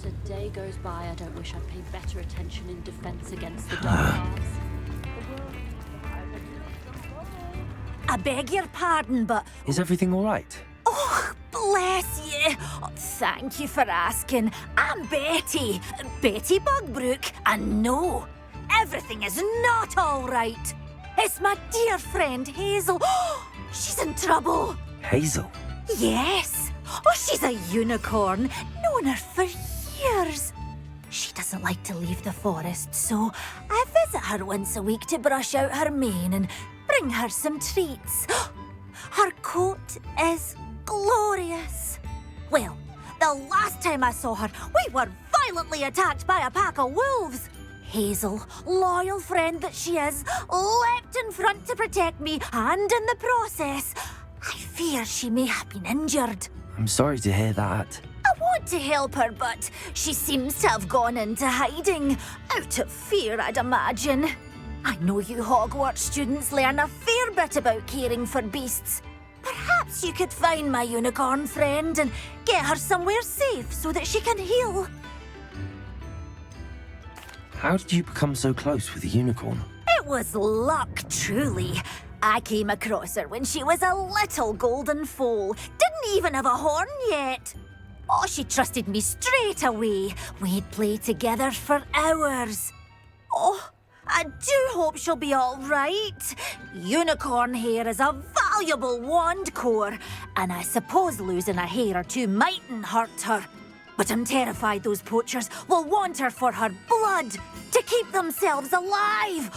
Not a day goes by I don't wish I'd paid better attention in defense against the dark arts. I beg your pardon, but... Is everything all right? Oh, bless you. Oh, thank you for asking. I'm Betty. Betty Bugbrook. And no, everything is not all right. It's my dear friend Hazel. She's in trouble. Hazel? Yes. Oh, she's a unicorn. Known her for years. She doesn't like to leave the forest, so I visit her once a week to brush out her mane and bring her some treats. Her coat is glorious. Well, the last time I saw her, we were violently attacked by a pack of wolves. Hazel, loyal friend that she is, leapt in front to protect me, and in the process, I fear she may have been injured. I'm sorry to hear that. I want to help her, but she seems to have gone into hiding. Out of fear, I'd imagine. I know you Hogwarts students learn a fair bit about caring for beasts. Perhaps you could find my unicorn friend and get her somewhere safe so that she can heal. How did you become so close with the unicorn? It was luck, truly. I came across her when she was a little golden foal. Didn't even have a horn yet. Oh, she trusted me straight away. We'd play together for hours. Oh, I do hope she'll be all right. Unicorn hair is a valuable wand core, and I suppose losing a hair or two mightn't hurt her. But I'm terrified those poachers will want her for her blood, to keep themselves alive.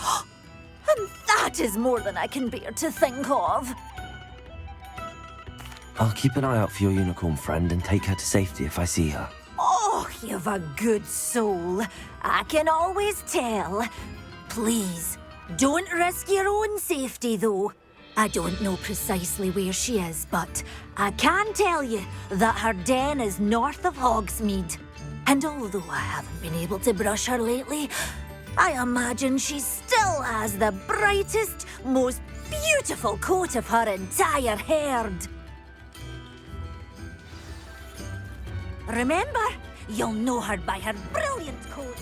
And that is more than I can bear to think of. I'll keep an eye out for your unicorn friend and take her to safety if I see her. Oh, you've a good soul. I can always tell. Please, don't risk your own safety, though. I don't know precisely where she is, but I can tell you that her den is north of Hogsmeade. And although I haven't been able to brush her lately, I imagine she still has the brightest, most beautiful coat of her entire herd. Remember, you'll know her by her brilliant coat.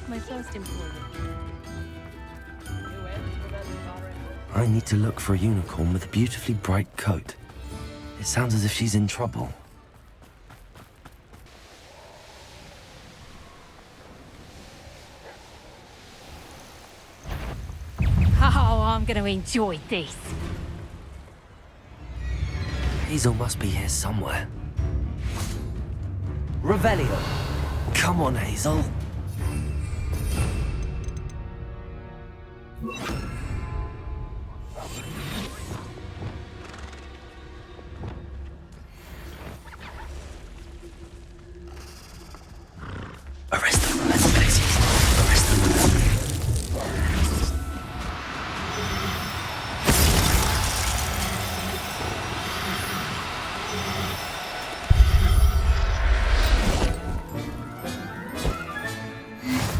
My first employer. I need to look for a unicorn with a beautifully bright coat. It sounds as if she's in trouble. Oh, I'm going to enjoy this. Hazel must be here somewhere. Revelio! Come on, Hazel. Arrest them, let's Pixies. Arrest them.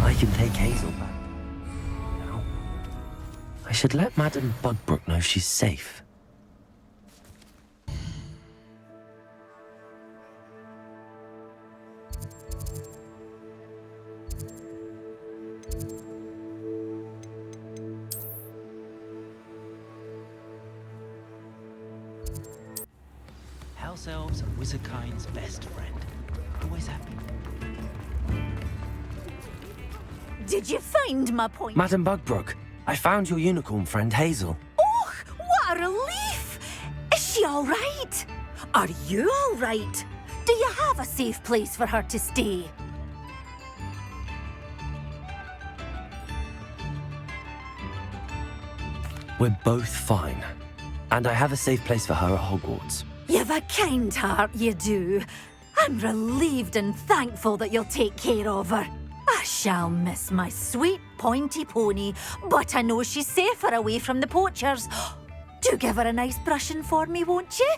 I can take Hazel back. Now, I should let Madame Bugbrook know she's safe. House elves are wizardkind's best friend. Always happy. Did you find my point? Madame Bugbrook, I found your unicorn friend Hazel. Oh, what a relief! Is she all right? Are you all right? Do you have a safe place for her to stay? We're both fine. And I have a safe place for her at Hogwarts. You've a kind heart, you do. I'm relieved and thankful that you'll take care of her. I shall miss my sweet pointy pony, but I know she's safer away from the poachers. Do give her a nice brushing for me, won't you?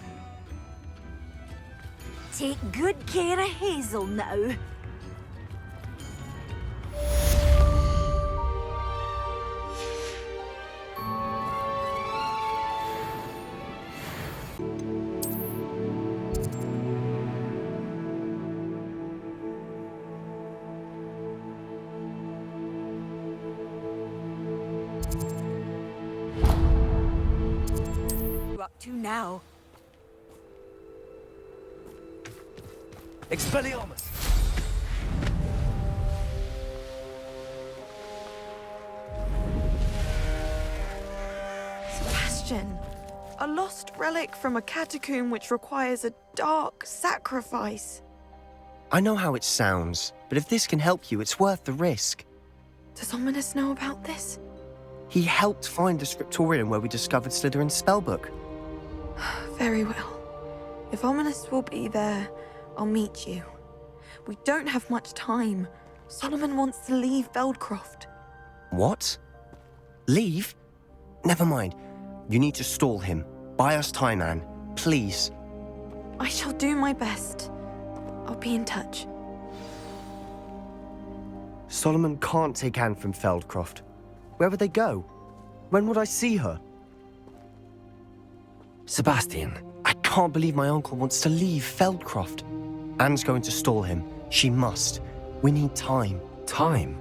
Take good care of Hazel now. up to now? Expelliarmus! Sebastian, a lost relic from a catacomb which requires a dark sacrifice. I know how it sounds, but if this can help you, it's worth the risk. Does Ominous know about this? He helped find the scriptorium where we discovered Slytherin's spellbook. Very well. If Ominous will be there, I'll meet you. We don't have much time. Solomon wants to leave Feldcroft. What? Leave? Never mind. You need to stall him. Buy us time, Anne. Please. I shall do my best. I'll be in touch. Solomon can't take Anne from Feldcroft. Where would they go? When would I see her? Sebastian, I can't believe my uncle wants to leave Feldcroft. Anne's going to stall him. She must. We need time. time?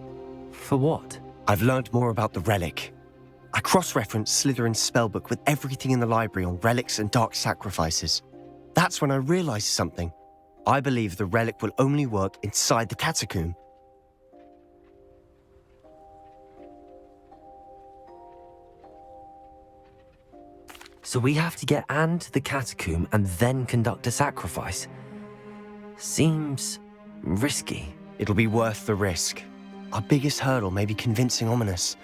For what? I've learned more about the relic. I cross-referenced Slytherin's spellbook with everything in the library on relics and dark sacrifices. That's when I realized something. I believe the relic will only work inside the catacomb. So we have to get Anne to the catacomb and then conduct a sacrifice. Seems risky. It'll be worth the risk. Our biggest hurdle may be convincing Ominous,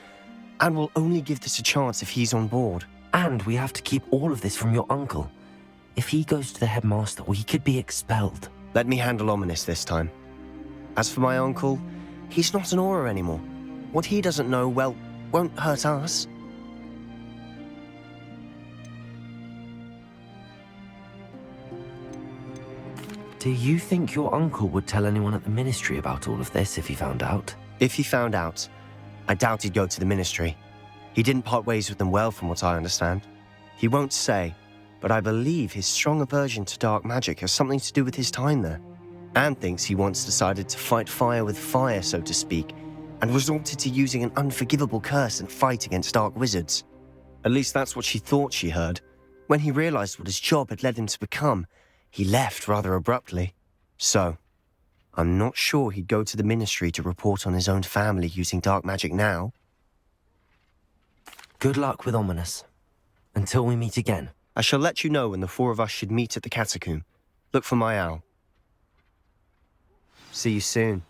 and we'll only give this a chance if he's on board. And we have to keep all of this from your uncle. If he goes to the headmaster, we could be expelled. Let me handle Ominous this time. As for my uncle, he's not an Auror anymore. What he doesn't know, well, won't hurt us. Do you think your uncle would tell anyone at the ministry about all of this if he found out? If he found out, I doubt he'd go to the ministry. He didn't part ways with them well, from what I understand. He won't say, but I believe his strong aversion to dark magic has something to do with his time there. Anne thinks he once decided to fight fire with fire, so to speak, and resorted to using an unforgivable curse and fight against dark wizards. At least that's what she thought she heard. When he realized what his job had led him to become, he left rather abruptly. So, I'm not sure he'd go to the ministry to report on his own family using dark magic now. Good luck with Ominous. Until we meet again. I shall let you know when the four of us should meet at the catacomb. Look for my owl. See you soon.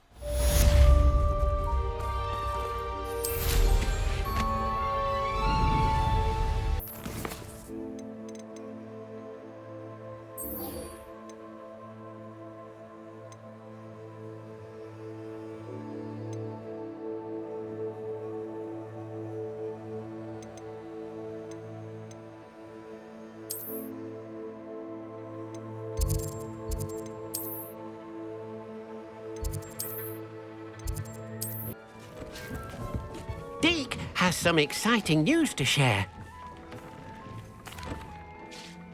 Deke has some exciting news to share.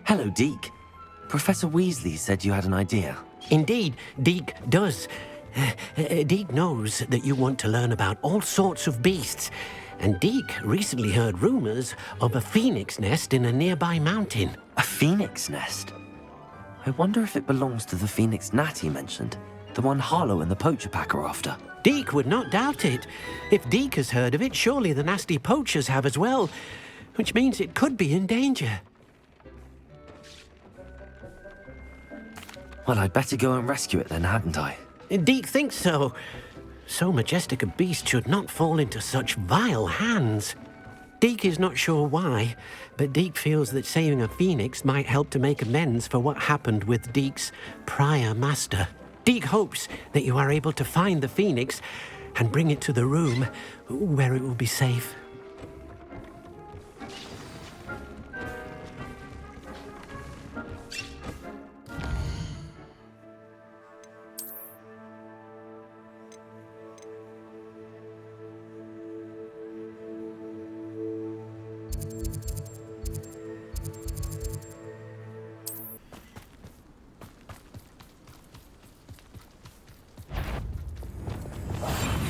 Hello, Deke. Professor Weasley said you had an idea. Indeed, Deke does. Deke knows that you want to learn about all sorts of beasts, and Deke recently heard rumors of a phoenix nest in a nearby mountain. A phoenix nest? I wonder if it belongs to the phoenix gnat he mentioned. The one Harlow and the poacher pack are after. Deke would not doubt it. If Deke has heard of it, surely the nasty poachers have as well, which means it could be in danger. Well, I'd better go and rescue it then, hadn't I? Deke thinks so. So majestic a beast should not fall into such vile hands. Deke is not sure why, but Deke feels that saving a phoenix might help to make amends for what happened with Deke's prior master. Deke hopes that you are able to find the phoenix and bring it to the room where it will be safe.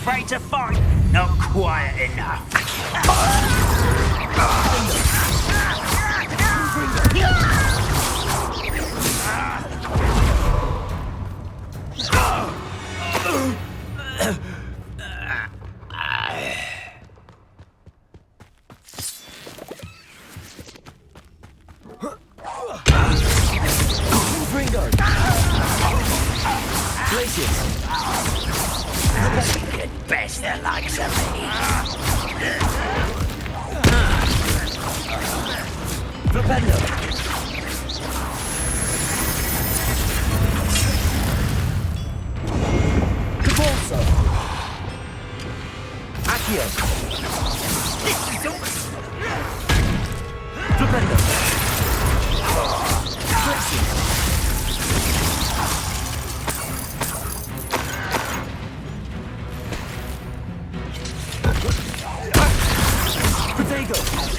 Afraid to fight? Not quiet enough. Get best the likes of me.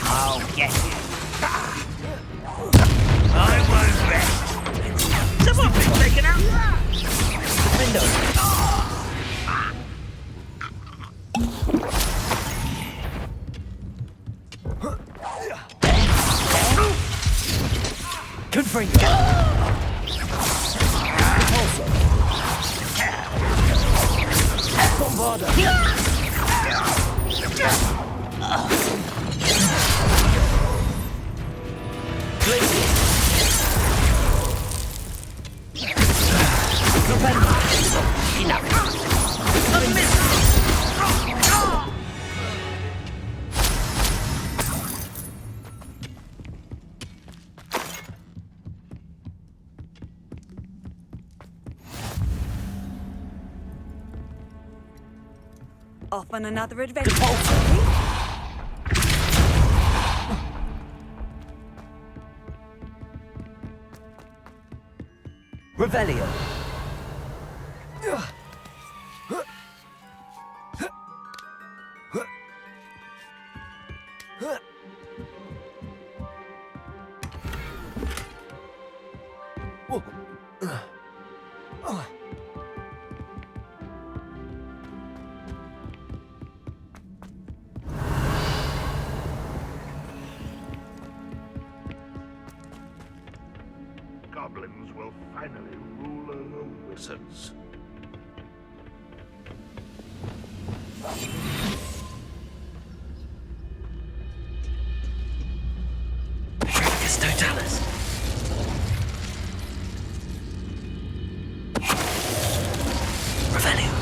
I'll get you. I won't rest. Someone been taken out. Off on another adventure. Revelio. Goblins will finally rule over wizards. Dracus Totalis. Revelio.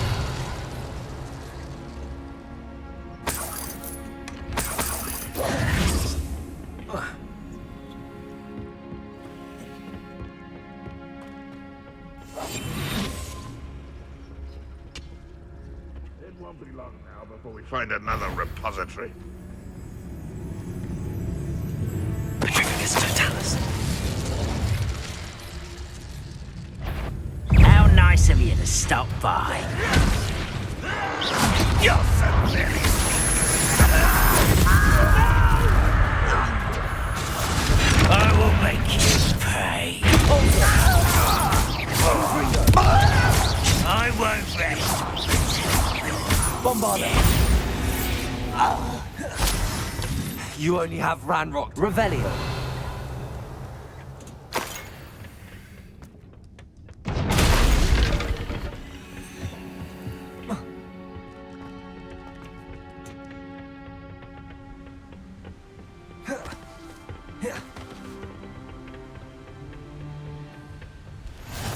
It won't be long now before we find another repository. Dracus Totalis. How nice of you to stop by. You're familiar. I will make you pay. I won't rest. Bombarda. You only have Ranrock. Revelio.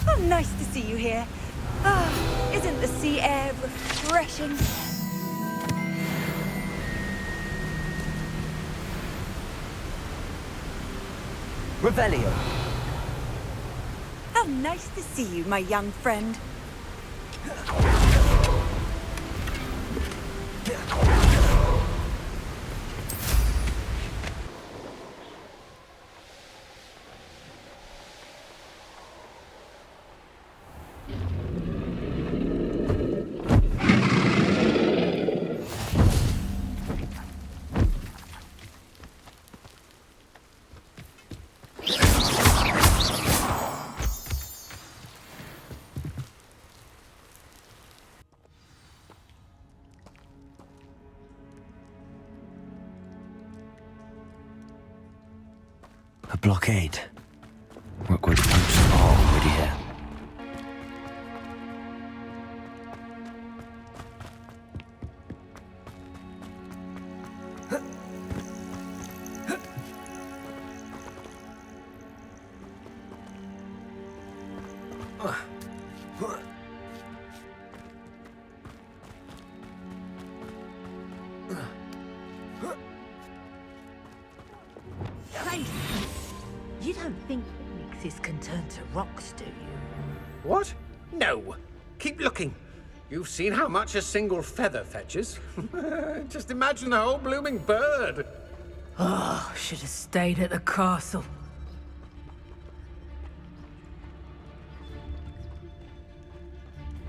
Oh, nice to see you here. Ah, isn't the sea air refreshing? Revelio. How nice to see you, my young friend. A blockade. Rookwood posts are already here. don't think phoenixes can turn to rocks, do you? What? No. Keep looking. You've seen how much a single feather fetches. Just imagine the whole blooming bird. Oh, should have stayed at the castle.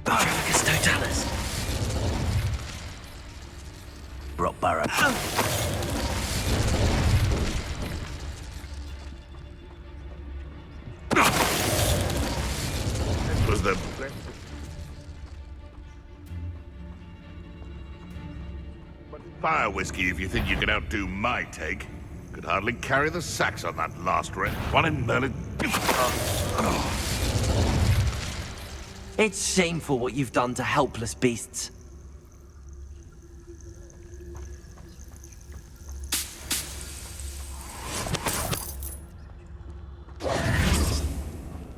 Baragus totalis. Brock Barrow. It was the... Fire whiskey if you think you can outdo my take. Could hardly carry the sacks on that last rep. One in Merlin. It's shameful what you've done to helpless beasts.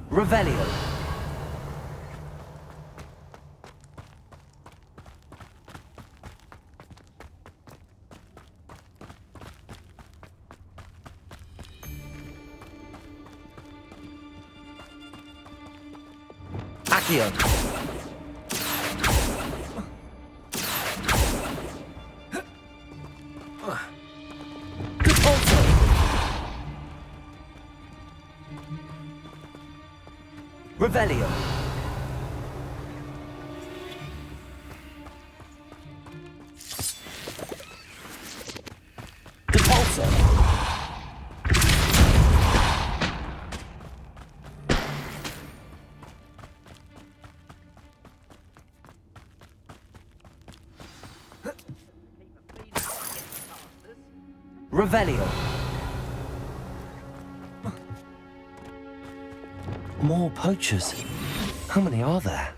Revelio. Accio. Revelio. Depulso. Revelio. More poachers. How many are there?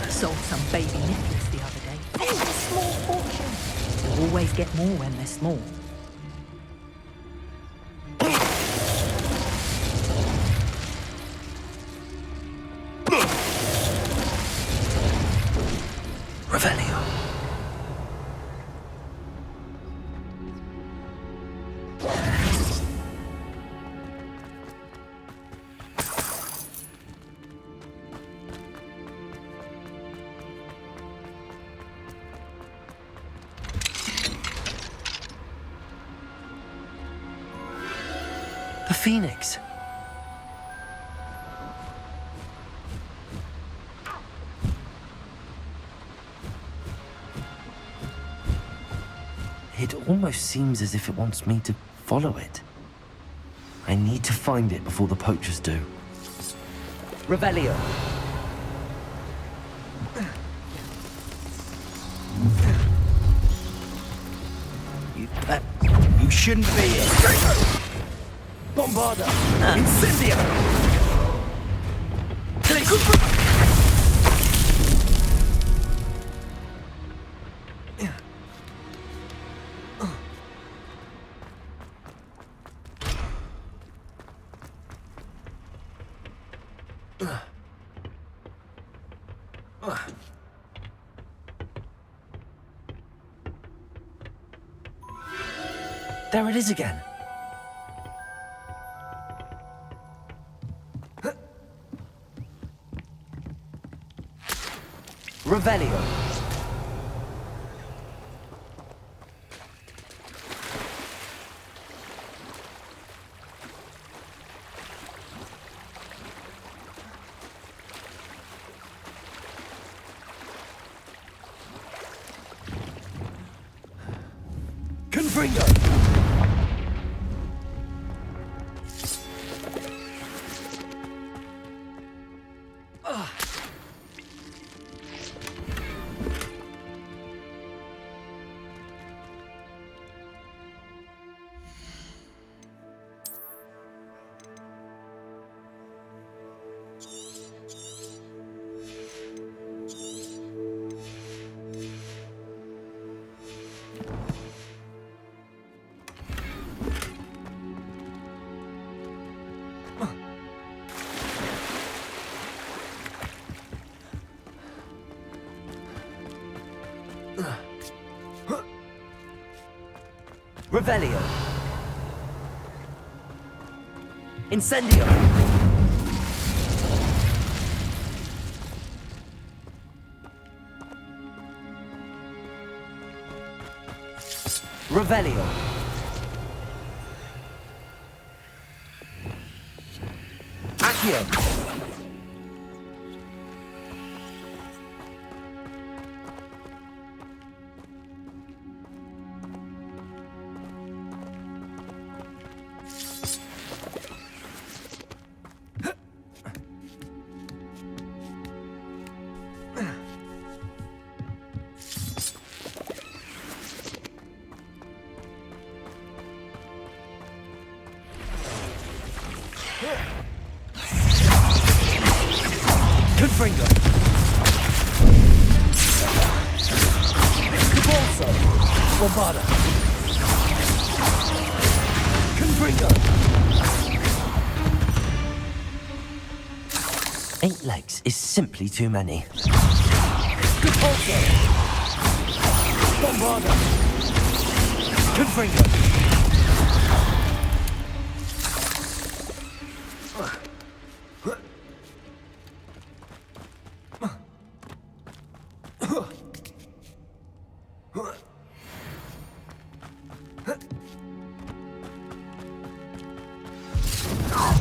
Sold some baby nipples the other day. Very small fortune. You always get more when they're small. Revelio. The Phoenix. It almost seems as if it wants me to follow it. I need to find it before the poachers do. Revelio. You shouldn't be here. Bombarda. Incendia. There it is again. Revelio. Confringo. Revelio. Incendio. Revelio. Accio. Confringo. Cabalso. Lombarda. Confringo. 8 legs is simply too many. Cabalso. Bombarda. Confringo.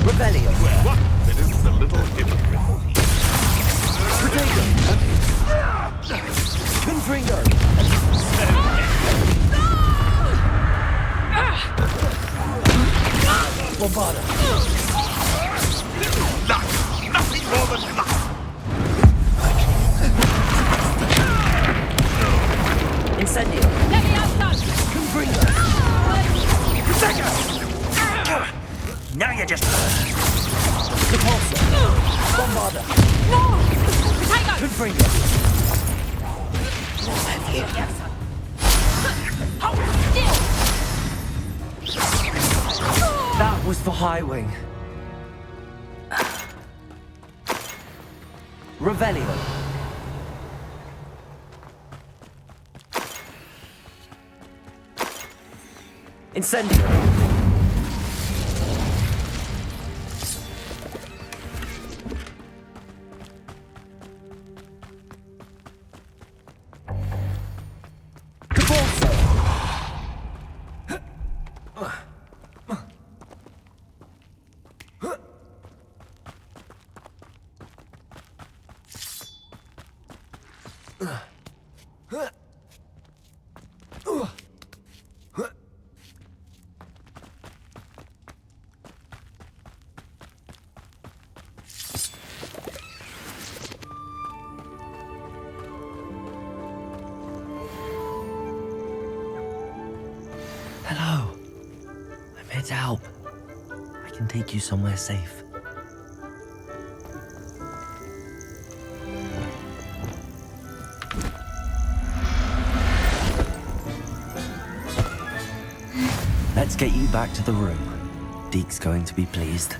Revelio. What? It is a little hypocrite. Confringo. Bombarda. Luck! Nothing more than luck! Incendio. Confringo. Now you're just... Repulsor. Bombarda. Confringo. That was for High Wing. Revelio. Incendio. Hello. I'm here to help. I can take you somewhere safe. Let's get you back to the room. Deke's going to be pleased.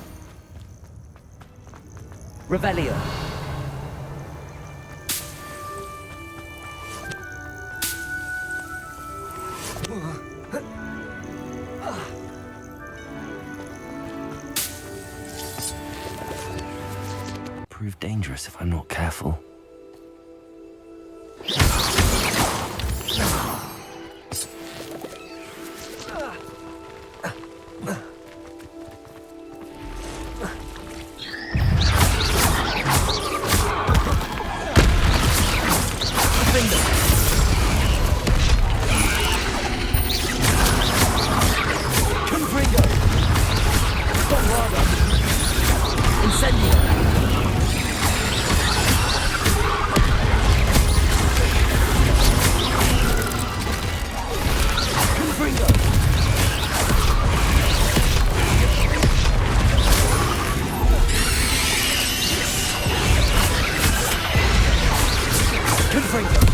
Revelio. Prove dangerous if I'm not careful. Gryffindor!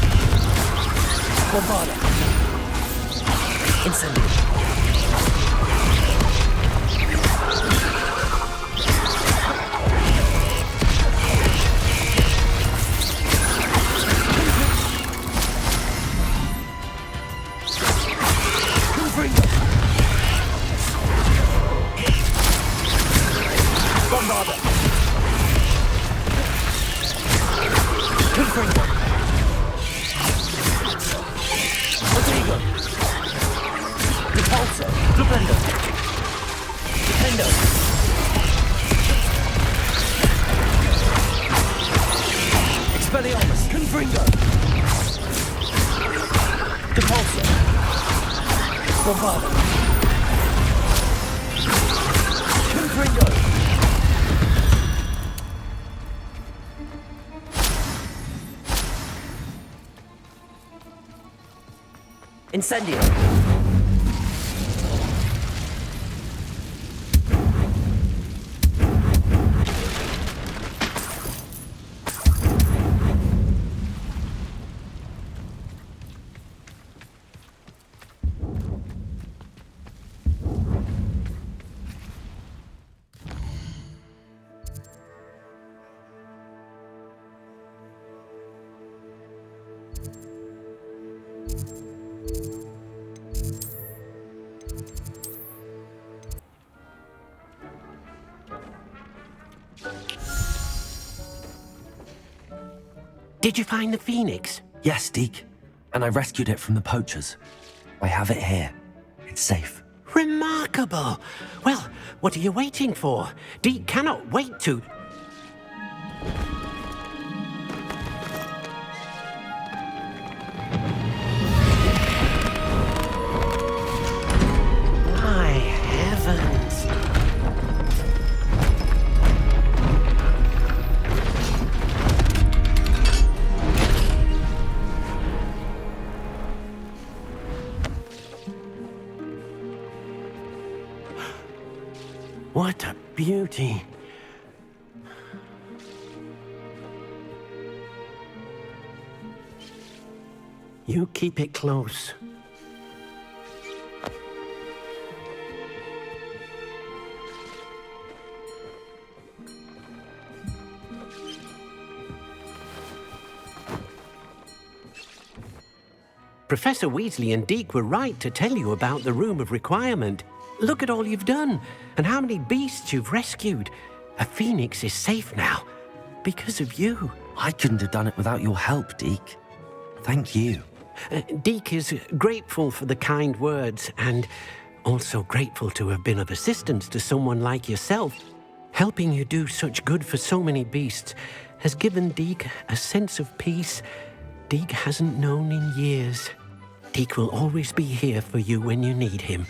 Confringo. Rodrigo. Repulsor. Flipendo. Defendo. Expelliarmus. Confringo. Repulsor. Bombard. Confringo. Incendio. Did you find the phoenix? Yes, Deke. And I rescued it from the poachers. I have it here. It's safe. Remarkable! Well, what are you waiting for? Deke cannot wait to... My heavens! What a beauty! You keep it close. Professor Weasley and Deke were right to tell you about the Room of Requirement. Look at all you've done, and how many beasts you've rescued. A phoenix is safe now, because of you. I couldn't have done it without your help, Deke. Thank you. Deke is grateful for the kind words, and also grateful to have been of assistance to someone like yourself. Helping you do such good for so many beasts has given Deke a sense of peace Deke hasn't known in years. Deke will always be here for you when you need him.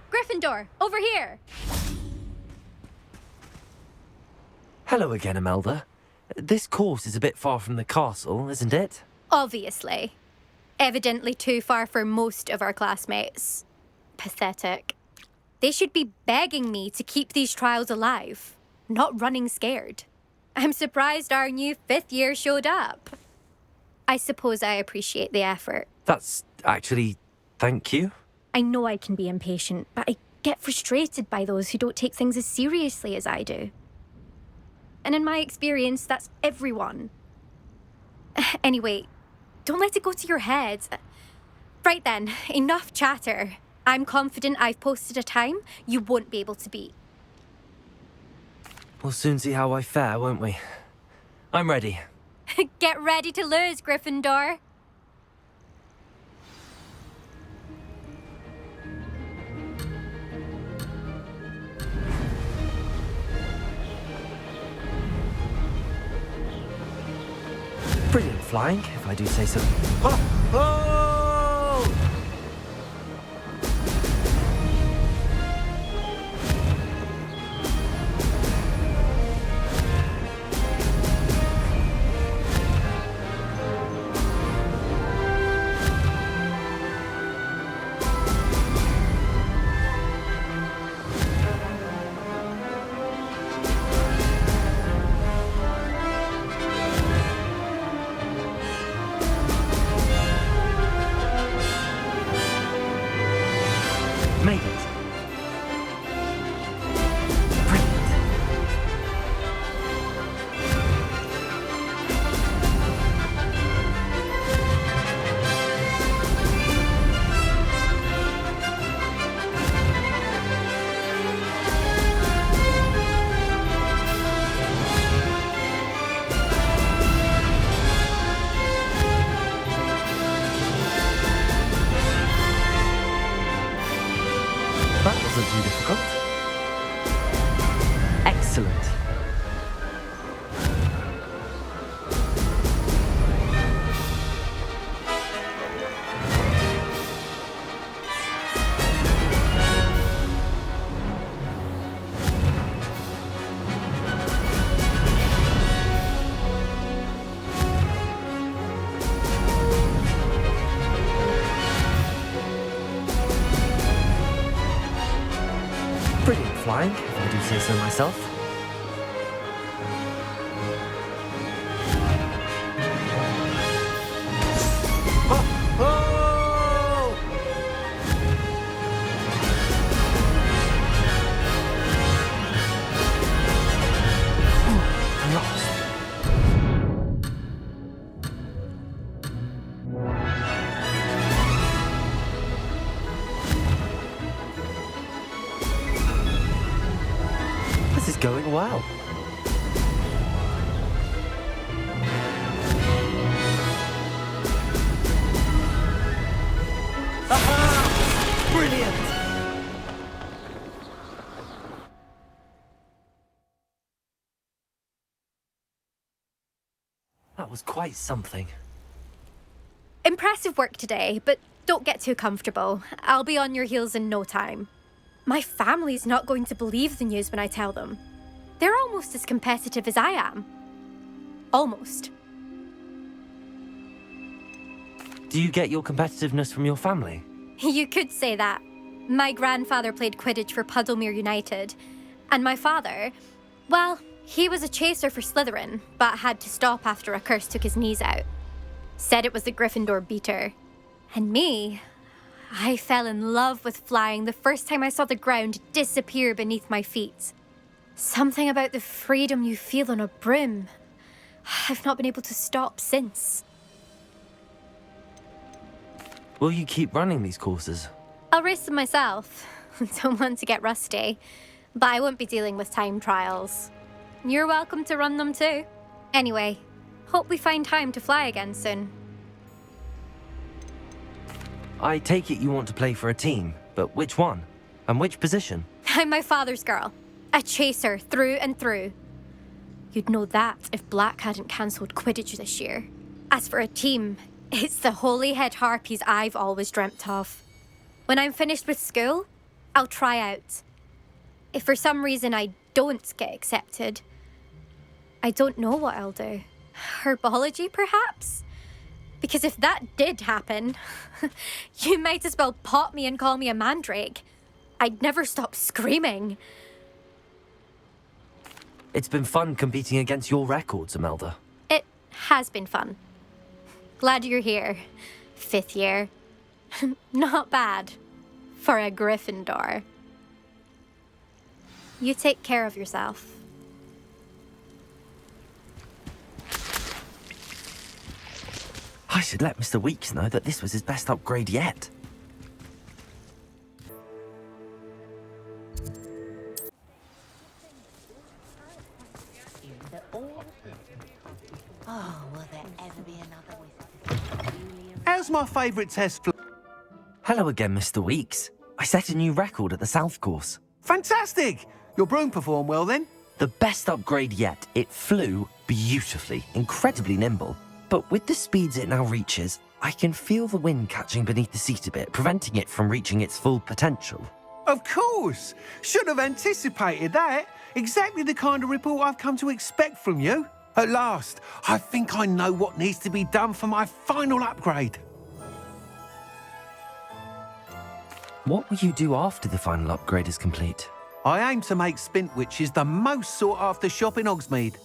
Gryffindor, over here! Hello again, Imelda. This course is a bit far from the castle, isn't it? Obviously. Evidently too far for most of our classmates. Pathetic. They should be begging me to keep these trials alive, not running scared. I'm surprised our new 5th year showed up. I suppose I appreciate the effort. That's actually... thank you. I know I can be impatient, but I get frustrated by those who don't take things as seriously as I do. And in my experience, that's everyone. Anyway, don't let it go to your head. Right then, enough chatter. I'm confident I've posted a time you won't be able to beat. We'll soon see how I fare, won't we? I'm ready. Get ready to lose, Gryffindor. Brilliant flying, if I do say so. Oh! Oh! Made it. Brilliant. That wasn't too difficult. Excellent. Brilliant flying, if I do say so myself. Oh! Oh! I'm lost. This is going well. Aha! Brilliant! That was quite something. Impressive work today, but don't get too comfortable. I'll be on your heels in no time. My family's not going to believe the news when I tell them. They're almost as competitive as I am. Almost. Do you get your competitiveness from your family? You could say that. My grandfather played Quidditch for Puddlemere United. And my father, well, he was a chaser for Slytherin, but had to stop after a curse took his knees out. Said it was the Gryffindor beater. And me, I fell in love with flying the first time I saw the ground disappear beneath my feet. Something about the freedom you feel on a broom. I've not been able to stop since. Will you keep running these courses? I'll race them myself. Don't want to get rusty. But I won't be dealing with time trials. You're welcome to run them too. Anyway, hope we find time to fly again soon. I take it you want to play for a team, but which one? And which position? I'm my father's girl. A chaser through and through. You'd know that if Black hadn't cancelled Quidditch this year. As for a team, it's the Holyhead Harpies I've always dreamt of. When I'm finished with school, I'll try out. If for some reason I don't get accepted, I don't know what I'll do. Herbology, perhaps? Because if that did happen, you might as well pop me and call me a mandrake. I'd never stop screaming. It's been fun competing against your records, Imelda. It has been fun. Glad you're here. 5th year. Not bad. For a Gryffindor. You take care of yourself. I should let Mr. Weeks know that this was his best upgrade yet. Oh, will there ever be another with How's my favourite test? Hello again, Mr. Weeks. I set a new record at the South Course. Fantastic! Your broom performed well then? The best upgrade yet. It flew beautifully, incredibly nimble. But with the speeds it now reaches, I can feel the wind catching beneath the seat a bit, preventing it from reaching its full potential. Of course! Should have anticipated that. Exactly the kind of report I've come to expect from you. At last, I think I know what needs to be done for my final upgrade. What will you do after the final upgrade is complete? I aim to make Spintwitches the most sought-after shop in Hogsmeade.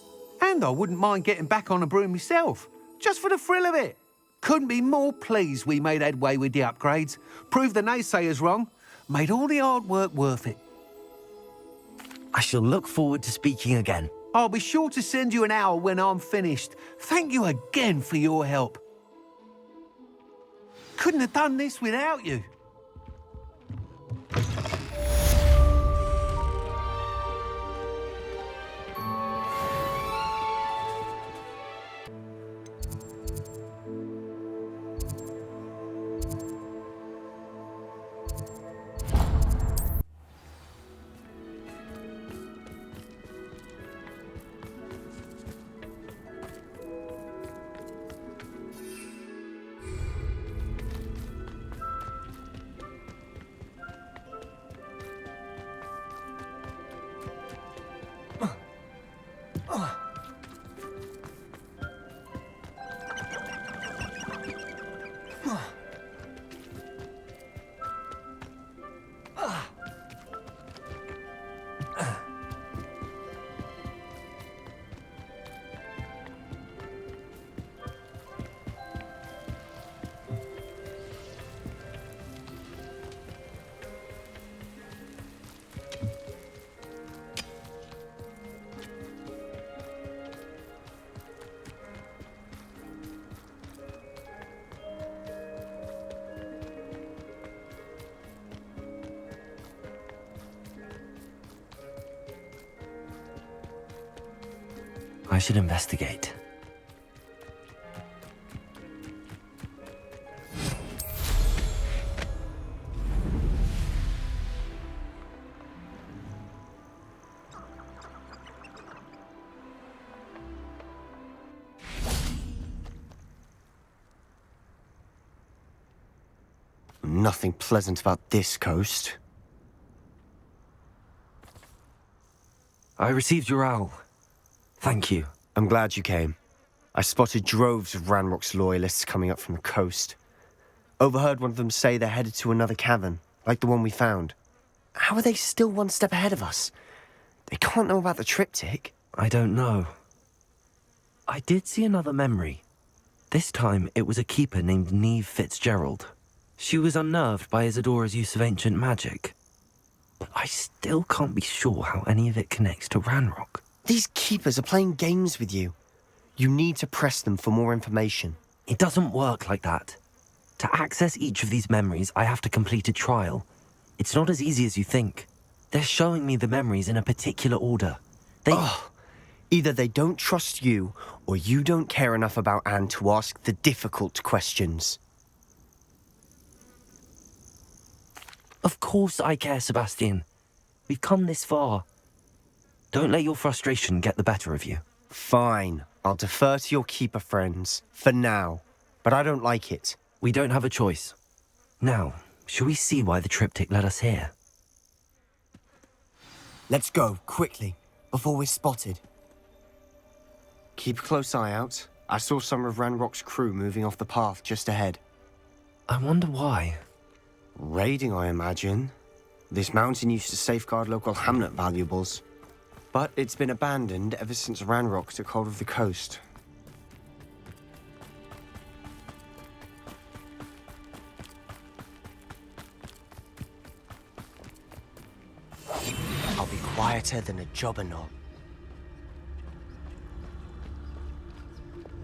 And I wouldn't mind getting back on a broom myself, just for the thrill of it. Couldn't be more pleased we made headway with the upgrades, proved the naysayers wrong, made all the hard work worth it. I shall look forward to speaking again. I'll be sure to send you an hour when I'm finished. Thank you again for your help. Couldn't have done this without you. I should investigate. Nothing pleasant about this coast. I received your owl. Thank you. I'm glad you came. I spotted droves of Ranrock's loyalists coming up from the coast. Overheard one of them say they're headed to another cavern, like the one we found. How are they still one step ahead of us? They can't know about the triptych. I don't know. I did see another memory. This time, it was a keeper named Neve Fitzgerald. She was unnerved by Isadora's use of ancient magic. But I still can't be sure how any of it connects to Ranrock. These keepers are playing games with you. You need to press them for more information. It doesn't work like that. To access each of these memories, I have to complete a trial. It's not as easy as you think. They're showing me the memories in a particular order. Either they don't trust you, or you don't care enough about Anne to ask the difficult questions. Of course I care, Sebastian. We've come this far. Don't let your frustration get the better of you. Fine. I'll defer to your keeper friends. For now. But I don't like it. We don't have a choice. Now, shall we see why the triptych led us here? Let's go, quickly, before we're spotted. Keep a close eye out. I saw some of Ranrock's crew moving off the path just ahead. I wonder why. Raiding, I imagine. This mountain used to safeguard local hamlet valuables. But it's been abandoned ever since Ranrock took hold of the coast. I'll be quieter than a jobberknoll.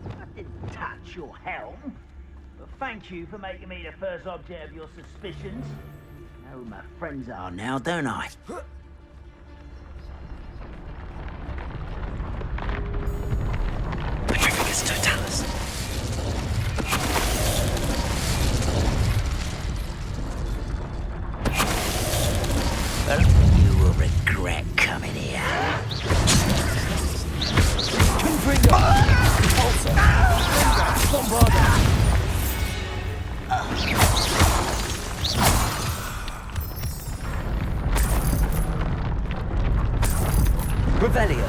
I didn't touch your helm. But thank you for making me the first object of your suspicions. I know who my friends are now, don't I? Petrificus Totalis. Well, you will regret coming here. Revelio.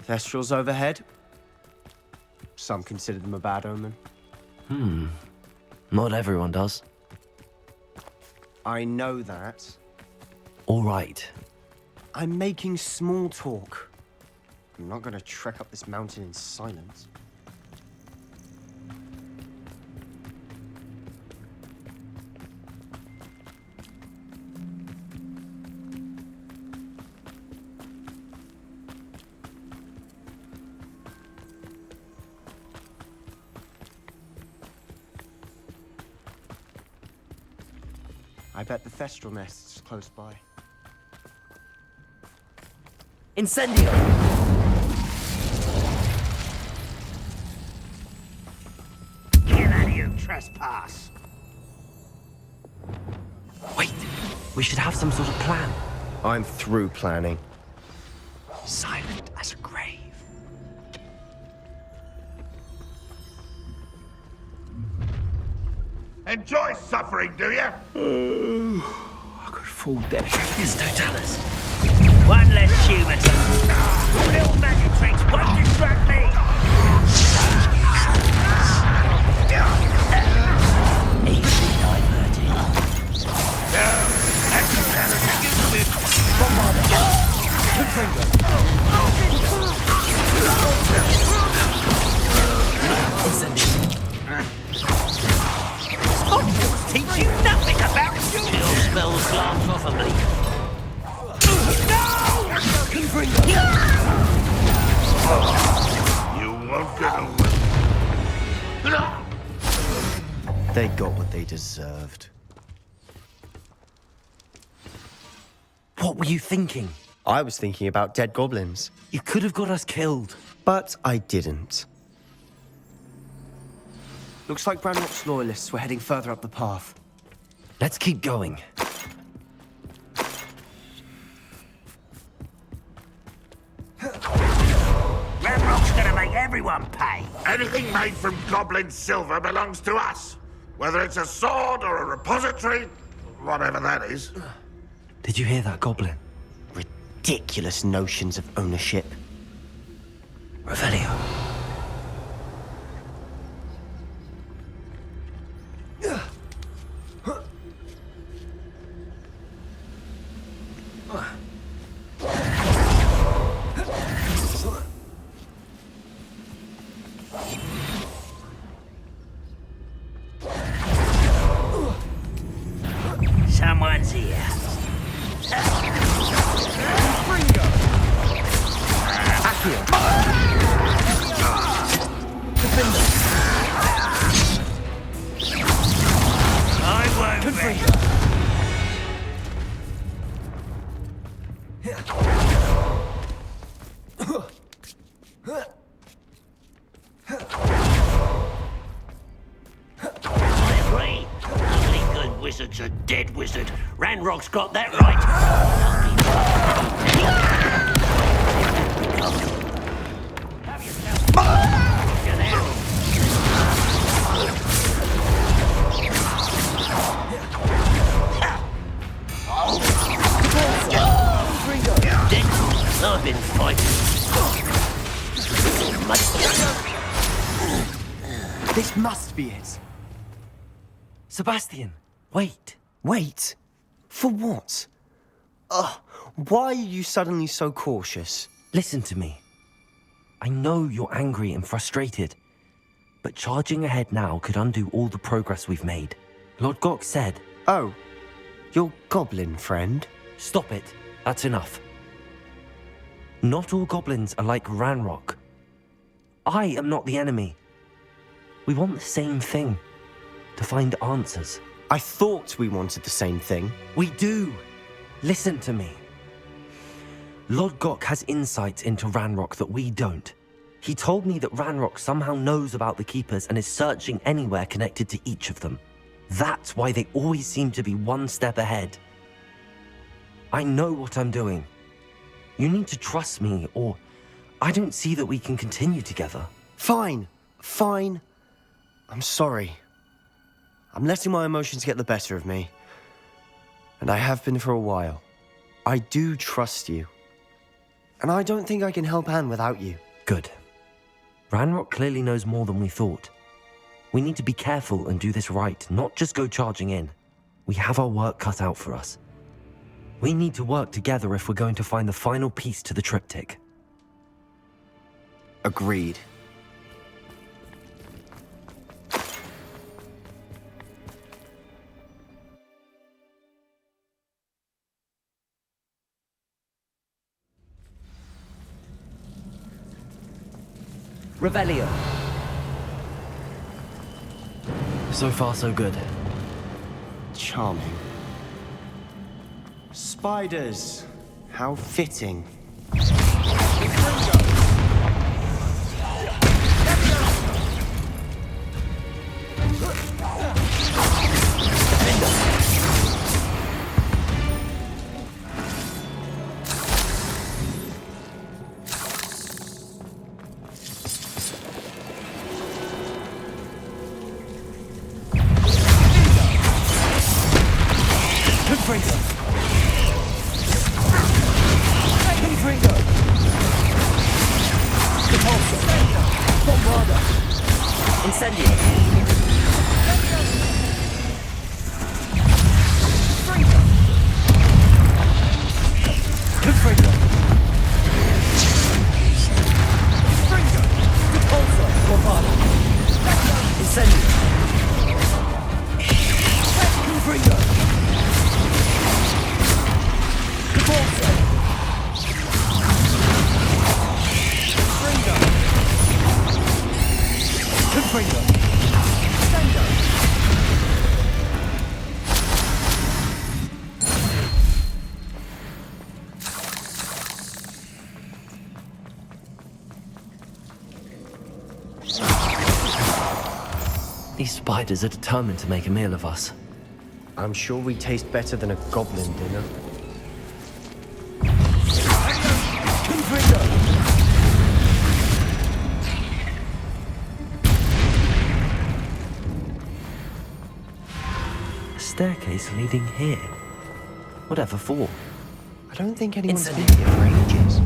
Thestrals overhead. Some consider them a bad omen. Not everyone does. I know that. All right. I'm making small talk. I'm not gonna trek up this mountain in silence. I bet the Thestral nest's close by. Incendio! Get out of here, trespass! Wait, we should have some sort of plan. I'm through planning. Silent as a grave. Enjoy suffering, do you? I could fall dead. Petrificus Totalis. One less human. Little magic tricks won't distract me. Easy diverted. Sponges teach you nothing about you. Still smells glance off of me. You won't get away. They got what they deserved. What were you thinking? I was thinking about dead goblins. You could have got us killed. But I didn't. Looks like Ranrock's loyalists were heading further up the path. Let's keep going. Ranrock's gonna make everyone pay. Anything made from goblin silver belongs to us. Whether it's a sword or a repository, whatever that is. Did you hear that, Goblin? Ridiculous notions of ownership. Revelio. Someone's here. I won't rest. wizard's a dead wizard. Ranrock's got that right. I've been fighting. This must be it. Sebastian, wait. Wait? For what? Why are you suddenly so cautious? Listen to me. I know you're angry and frustrated, but charging ahead now could undo all the progress we've made. Lord Gok said... Oh, your goblin friend? Stop it. That's enough. Not all goblins are like Ranrock. I am not the enemy. We want the same thing. To find answers. I thought we wanted the same thing. We do. Listen to me. Lord Gok has insights into Ranrock that we don't. He told me that Ranrock somehow knows about the Keepers and is searching anywhere connected to each of them. That's why they always seem to be one step ahead. I know what I'm doing. You need to trust me, or I don't see that we can continue together. Fine. Fine. I'm sorry. I'm letting my emotions get the better of me. And I have been for a while. I do trust you. And I don't think I can help Anne without you. Good. Ranrock clearly knows more than we thought. We need to be careful and do this right, not just go charging in. We have our work cut out for us. We need to work together if we're going to find the final piece to the triptych. Agreed. Revelio. So far, so good. Charming. Spiders. How fitting. These spiders are determined to make a meal of us. I'm sure we taste better than a goblin dinner. A staircase leading here. Whatever for? I don't think anyone's been here for ages.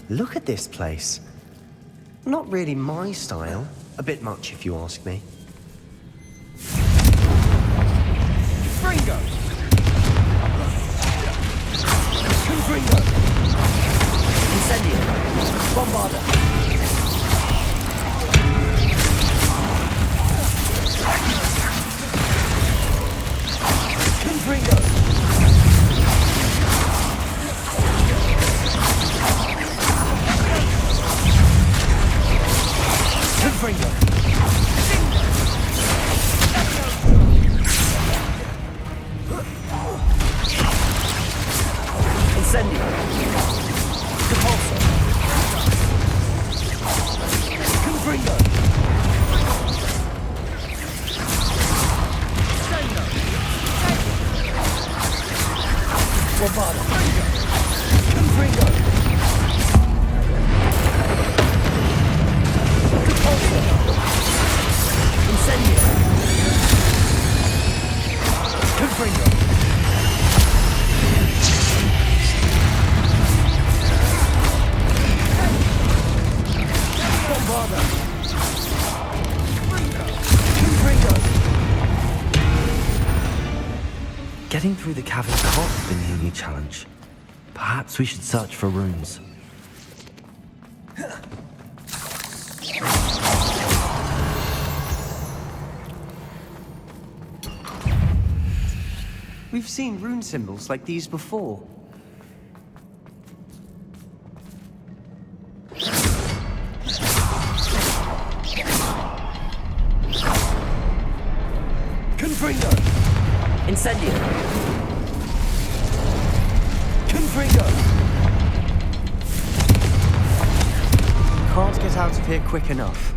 Look at this place. Not really my style. A bit much, if you ask me. Fringo! Fringo! Incendio! Bombarda! Fringo! Fringo! Bombarda! Confringo! Getting through the cavern can't have been the only challenge. Perhaps we should search for runes. We've seen rune symbols like these before. Confringo! Incendio! Confringo! Can't get out of here quick enough.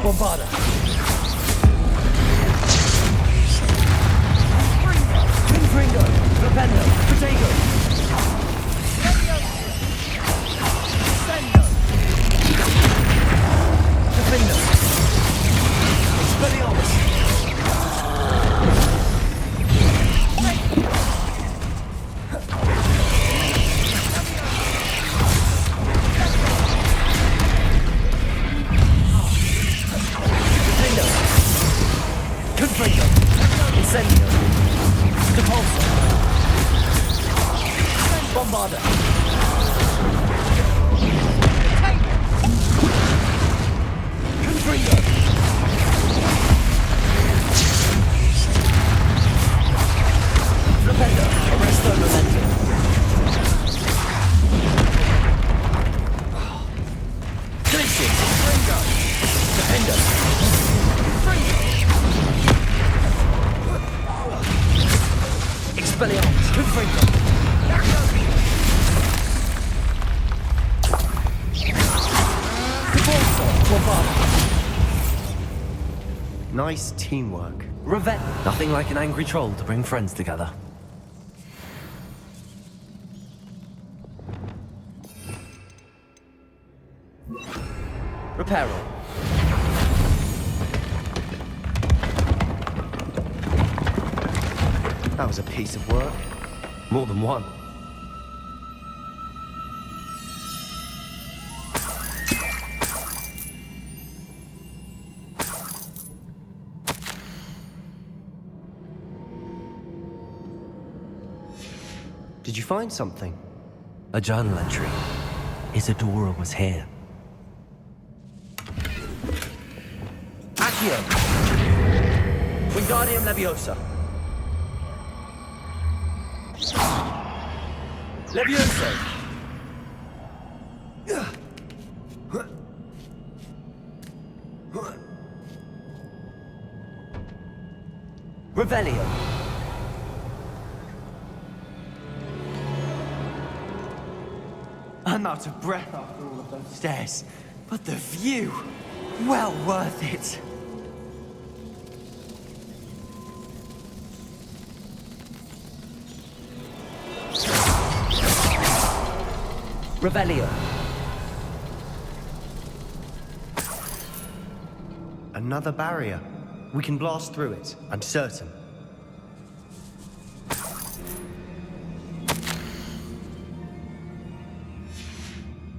Bombarda! Confringo! Rapendo! Protego! Sendo! Defendo! Expelliarmus! Confringo! Incendio! Depulso! Bombarda! Confringo! Rapendo! Arresto Memento! Glitching! Confringo! Defendo! Expelliarmus! Confringo! Depulso! Bombarda! Nice teamwork. Revet. Nothing like an angry troll to bring friends together. Reparo. That was a piece of work. More than one. Did you find something? A journal entry. Isadora was here. Accio! Wingardium Leviosa! Levioso! Revelio! I'm out of breath after all of those stairs, but the view, well worth it. Revelio. Another barrier. We can blast through it, I'm certain.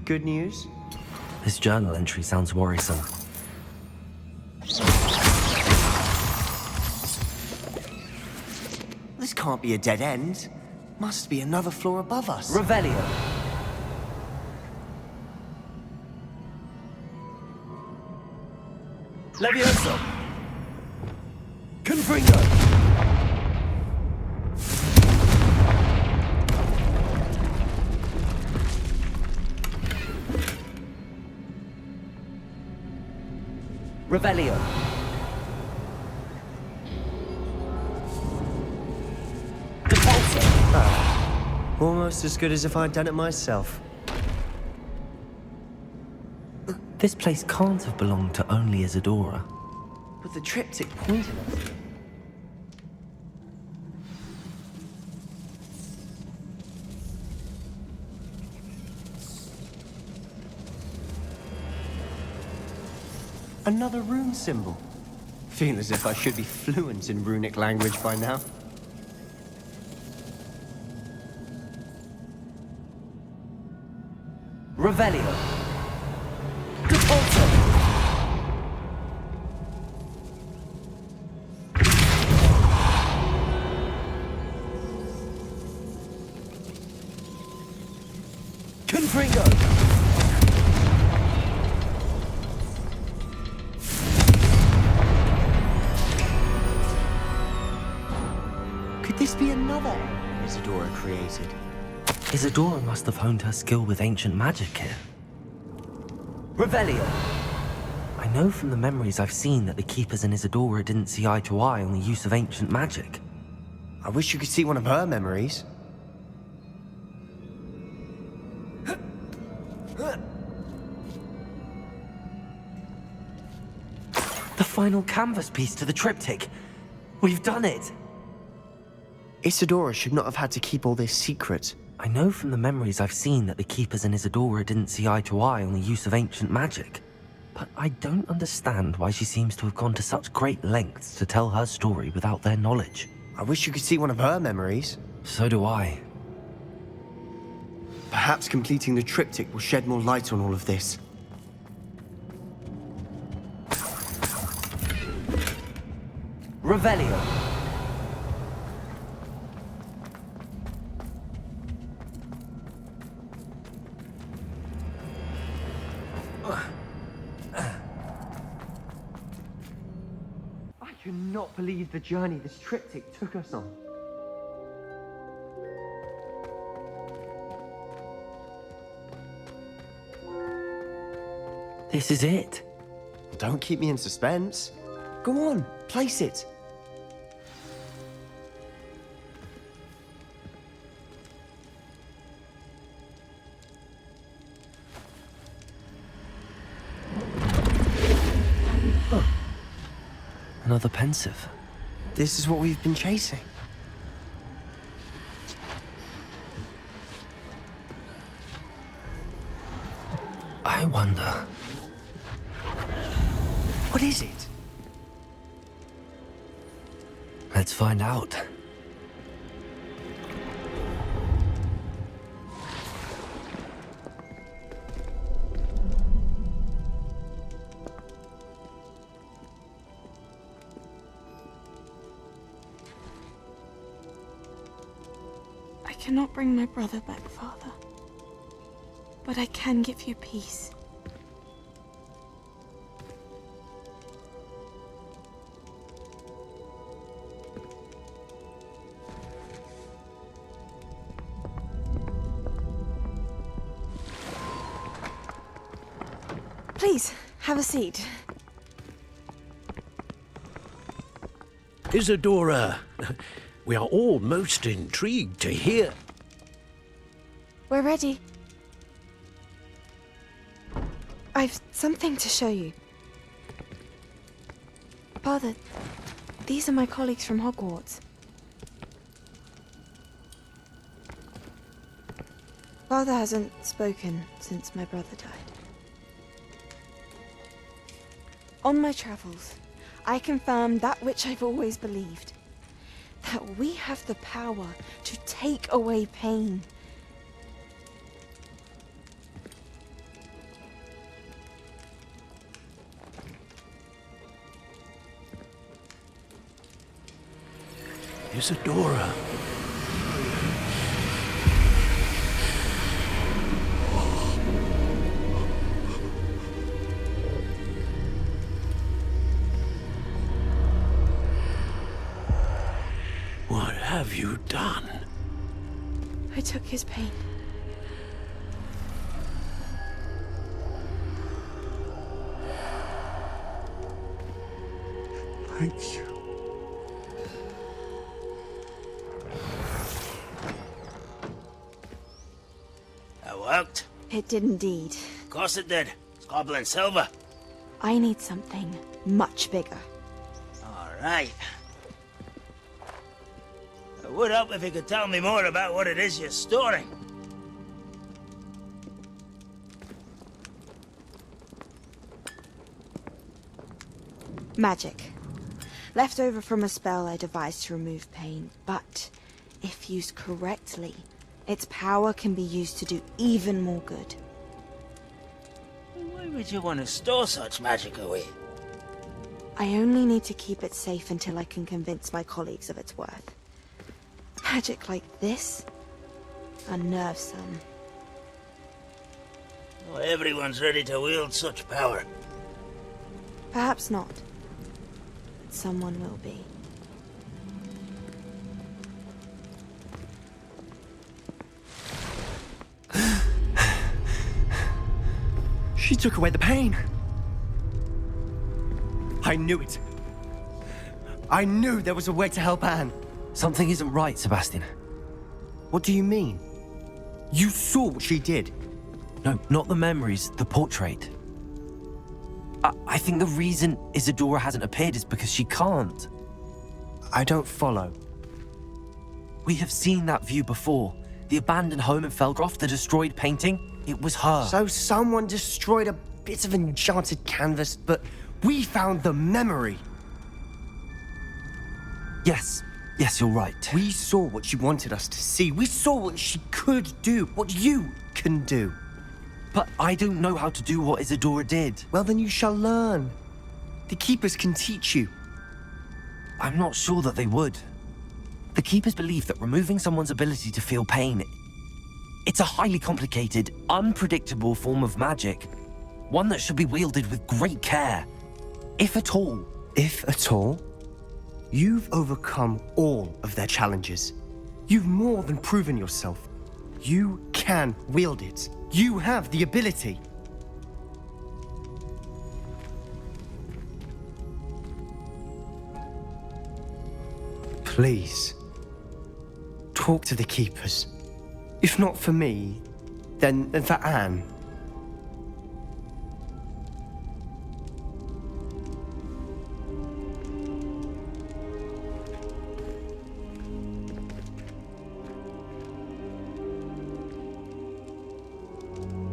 Good news? This journal entry sounds worrisome. This can't be a dead end. Must be another floor above us. Revelio. Levioso! Confringo! Revelio. Almost as good as if I'd done it myself. This place can't have belonged to only Isadora. But the triptych pointed us. Another rune symbol. Feel as if I should be fluent in runic language by now. Revelio. Confringo. Could this be another area Isadora created? Isadora must have honed her skill with ancient magic here. Revelio. I know from the memories I've seen that the Keepers and Isadora didn't see eye to eye on the use of ancient magic. I wish you could see one of her memories. The final canvas piece to the triptych. We've done it! Isadora should not have had to keep all this secret. I know from the memories I've seen that the Keepers and Isadora didn't see eye to eye on the use of ancient magic. But I don't understand why she seems to have gone to such great lengths to tell her story without their knowledge. I wish you could see one of her memories. So do I. Perhaps completing the triptych will shed more light on all of this. Revelio. I cannot believe the journey this triptych took us on. This is it. Don't keep me in suspense. Go on, place it. Another pensive. This is what we've been chasing. I wonder. What is it? Let's find out. I cannot bring my brother back, Father. But I can give you peace. Please, have a seat. Isadora, we are all most intrigued to hear. We're ready. I've something to show you. Father, these are my colleagues from Hogwarts. Father hasn't spoken since my brother died. On my travels, I confirmed that which I've always believed. That we have the power to take away pain. Isadora. What have you done? I took his pain. Thank you. That worked? It did indeed. Of course it did. It's goblin silver. I need something much bigger. All right. It would help if you could tell me more about what it is you're storing. Magic. Left over from a spell I devised to remove pain, but if used correctly, its power can be used to do even more good. Why would you want to store such magic away? I only need to keep it safe until I can convince my colleagues of its worth. Magic like this? Unnervesome. Not everyone's ready to wield such power. Perhaps not. But someone will be. She took away the pain. I knew it. I knew there was a way to help Anne. Something isn't right, Sebastian. What do you mean? You saw what she did. No, not the memories, the portrait. I think the reason Isadora hasn't appeared is because she can't. I don't follow. We have seen that view before. The abandoned home in Feldroth, the destroyed painting, it was her. So someone destroyed a bit of enchanted canvas, but we found the memory. Yes, you're right. We saw what she wanted us to see. We saw what she could do, what you can do. But I don't know how to do what Isadora did. Well, then you shall learn. The Keepers can teach you. I'm not sure that they would. The Keepers believe that removing someone's ability to feel pain, it's a highly complicated, unpredictable form of magic. One that should be wielded with great care. If at all. If at all? You've overcome all of their challenges. You've more than proven yourself. You can wield it. You have the ability. Please, talk to the Keepers. If not for me, then for Anne.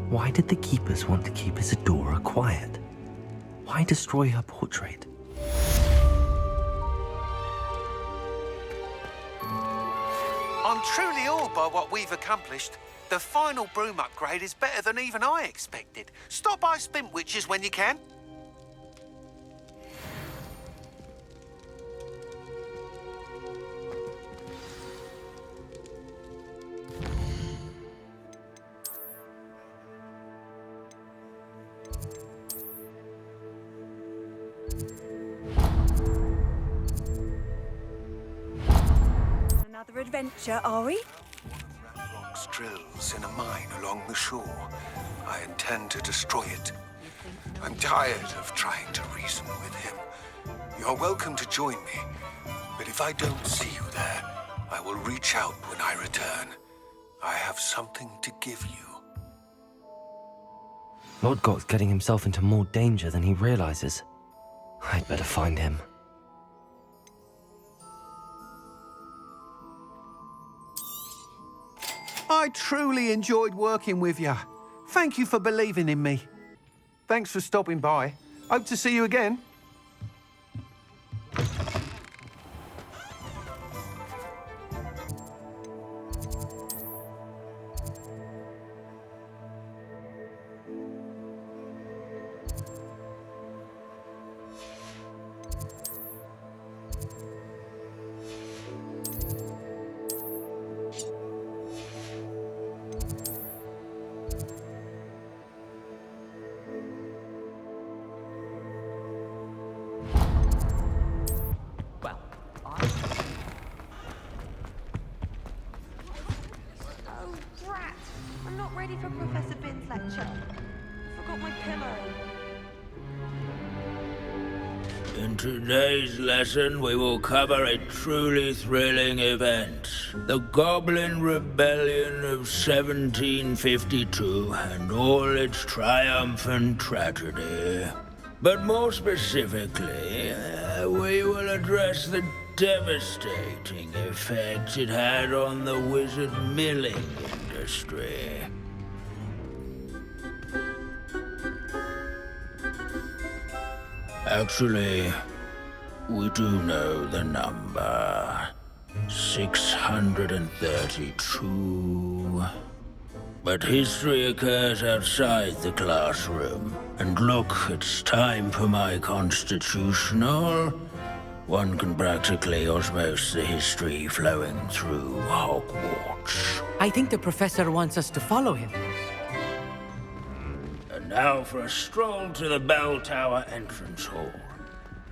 Why did the Keepers want to keep Isadora quiet? Why destroy her portrait? I'm truly awed by what we've accomplished. The final Broom Upgrade is better than even I expected. Stop by Spintwitches when you can. Another adventure, are we? Rocks drills in a mine along the shore. I intend to destroy it. I'm tired of trying to reason with him. You're welcome to join me, but if I don't see you there, I will reach out when I return. I have something to give you. Lord Got's getting himself into more danger than he realizes. I'd better find him. I truly enjoyed working with you. Thank you for believing in me. Thanks for stopping by. Hope to see you again. I'm not ready for Professor Bin's lecture. Forgot my pillow. In today's lesson, we will cover a truly thrilling event. The Goblin Rebellion of 1752 and all its triumphant tragedy. But more specifically, we will address the devastating effect it had on the wizard milling industry. Actually, we do know the number. 632. But history occurs outside the classroom. And look, it's time for my constitutional. One can practically osmose the history flowing through Hogwarts. I think the professor wants us to follow him. And now for a stroll to the Bell Tower entrance hall.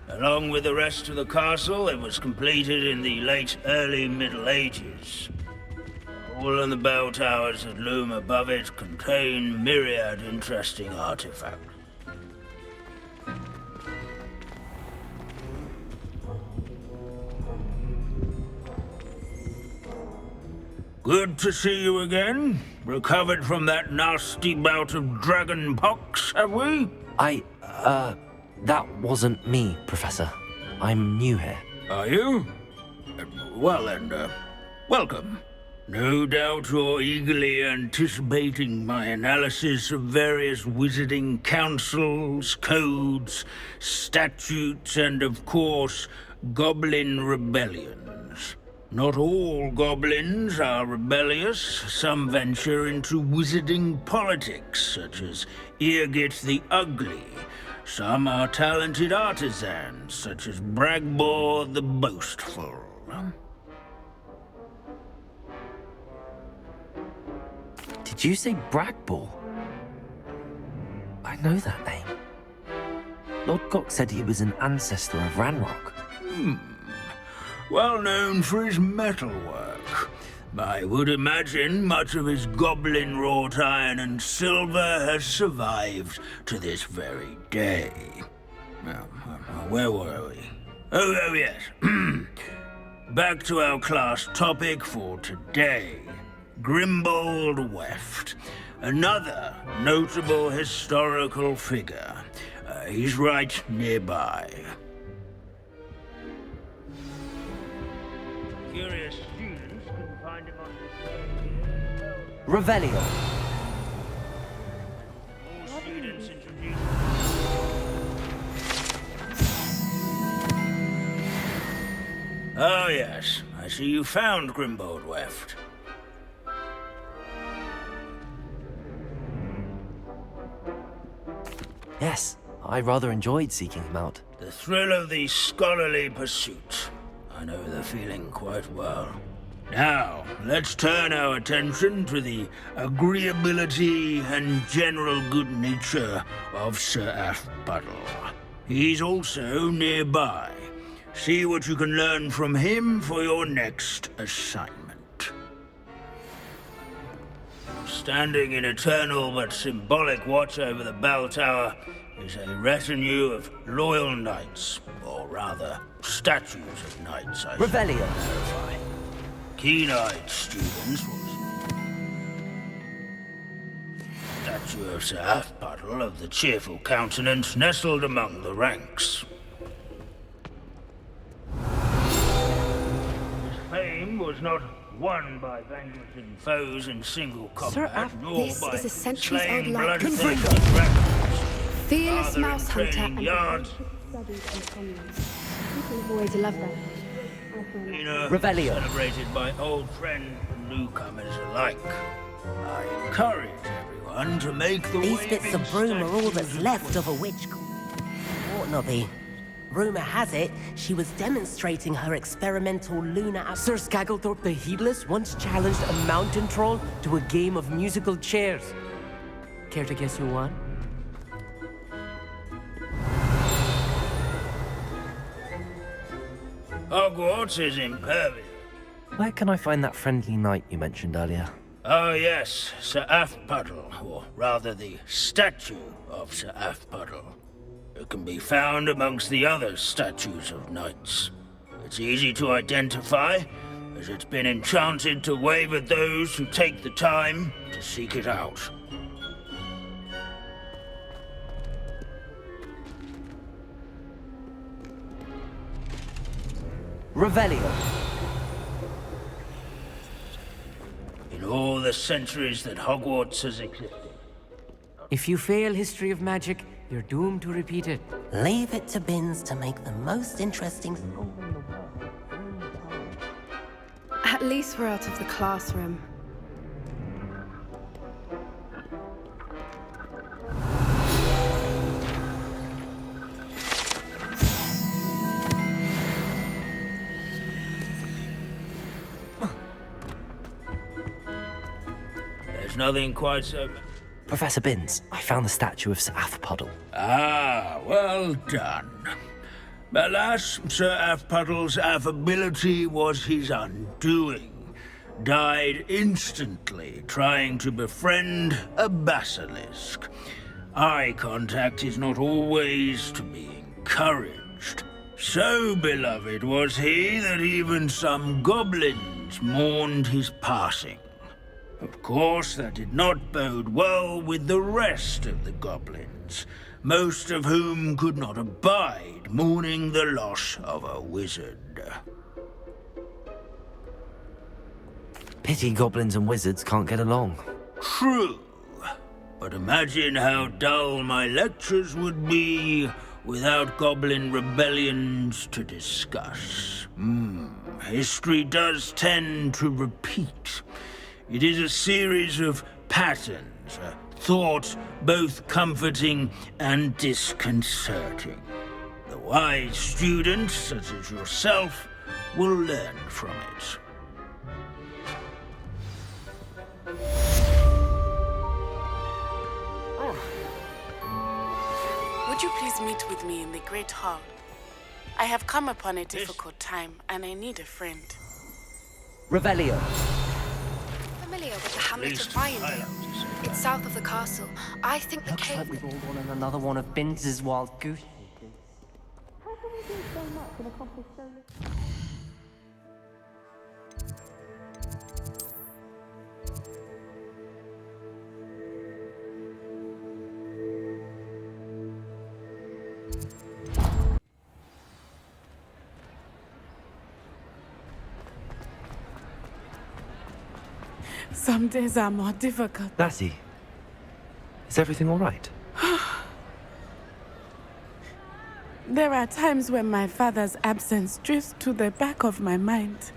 Along with the rest of the castle, it was completed in the late early Middle Ages. All of the bell towers that loom above it contain myriad interesting artifacts. Good to see you again. Recovered from that nasty bout of dragon pox, have we? That wasn't me, Professor. I'm new here. Are you? Well then, welcome. No doubt you're eagerly anticipating my analysis of various wizarding councils, codes, statutes, and of course, goblin rebellions. Not all goblins are rebellious. Some venture into wizarding politics, such as Eargit the Ugly. Some are talented artisans, such as Bragbor the Boastful. Did you say Bragbor? I know that name. Lord Gok said he was an ancestor of Ranrock. Well known for his metalwork. I would imagine much of his goblin wrought iron and silver has survived to this very day. Where were we? Oh yes. Back to our class topic for today. Grimbold Weft. Another notable historical figure. He's right nearby. Curious students can find him on this Revelio. All students introduced. Oh yes, I see you found Grimbold Weft. Yes, I rather enjoyed seeking him out. The thrill of the scholarly pursuit. I know the feeling quite well. Now, let's turn our attention to the agreeability and general good nature of Sir Athbuddle. He's also nearby. See what you can learn from him for your next assignment. Standing in eternal but symbolic watch over the bell tower is a retinue of loyal knights, or rather, statues of knights, I Revelio. clarify. Keen-eyed students will statue of Sir Athbuddle of the cheerful countenance nestled among the ranks. His fame was not won by vanquishing foes in single combat, nor This by is a centuries-old slaying light. bloodthirsty dragons. Fearless Rather, in mouse hunter training and yards, People have always loved that. Revelio. Celebrated by old friends and newcomers alike. I encourage everyone to make the These waving bits of broom are all that's statue left of a witch. Ought not be. Rumour has it, she was demonstrating her experimental lunar... Sir Skagglethorpe the Heedless once challenged a mountain troll to a game of musical chairs. Care to guess who won? Hogwarts is impervious. Where can I find that friendly knight you mentioned earlier? Oh yes, Sir Athbuddle, or rather the statue of Sir Athbuddle. It can be found amongst the other statues of knights. It's easy to identify, as it's been enchanted to wave at those who take the time to seek it out. Revelio. In all the centuries that Hogwarts has existed. If you fail history of magic, you're doomed to repeat it. Leave it to Binns to make the most interesting school in the world. At least we're out of the classroom. There's nothing quite so... Professor Binns, I found the statue of Sir Afpuddle. Ah, well done. Alas, Sir Afpuddle's affability was his undoing. Died instantly trying to befriend a basilisk. Eye contact is not always to be encouraged. So beloved was he that even some goblins mourned his passing. Of course, that did not bode well with the rest of the goblins, most of whom could not abide mourning the loss of a wizard. Pity goblins and wizards can't get along. True, but imagine how dull my lectures would be without goblin rebellions to discuss. History does tend to repeat. It is a series of patterns, a thought both comforting and disconcerting. The wise student, such as yourself, will learn from it. Would you please meet with me in the Great Hall? I have come upon a difficult time, and I need a friend. Revelio. Familiar with the hamlet of Ryandale. It's south of the castle. I think the Looks cave... like we've all gone on another one of Binns' wild goose. How can we do so much and accomplish so little? Some days are more difficult. Natty, is everything all right? There are times when my father's absence drifts to the back of my mind.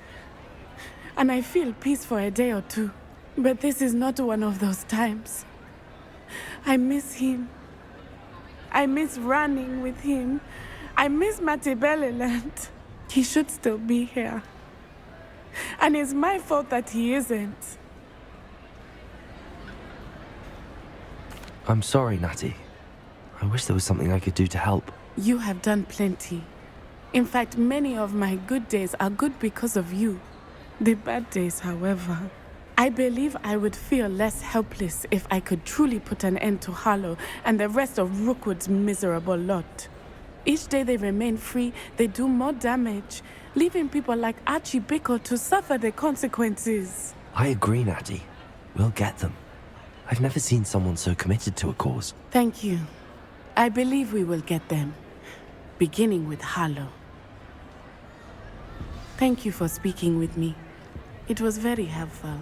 And I feel peace for a day or two. But this is not one of those times. I miss him. I miss running with him. I miss Mattibelleland. He should still be here. And it's my fault that he isn't. I'm sorry, Natty. I wish there was something I could do to help. You have done plenty. In fact, many of my good days are good because of you. The bad days, however. I believe I would feel less helpless if I could truly put an end to Harlow and the rest of Rookwood's miserable lot. Each day they remain free, they do more damage, leaving people like Archie Bickle to suffer the consequences. I agree, Natty. We'll get them. I've never seen someone so committed to a cause. Thank you. I believe we will get them, beginning with Harlow. Thank you for speaking with me. It was very helpful.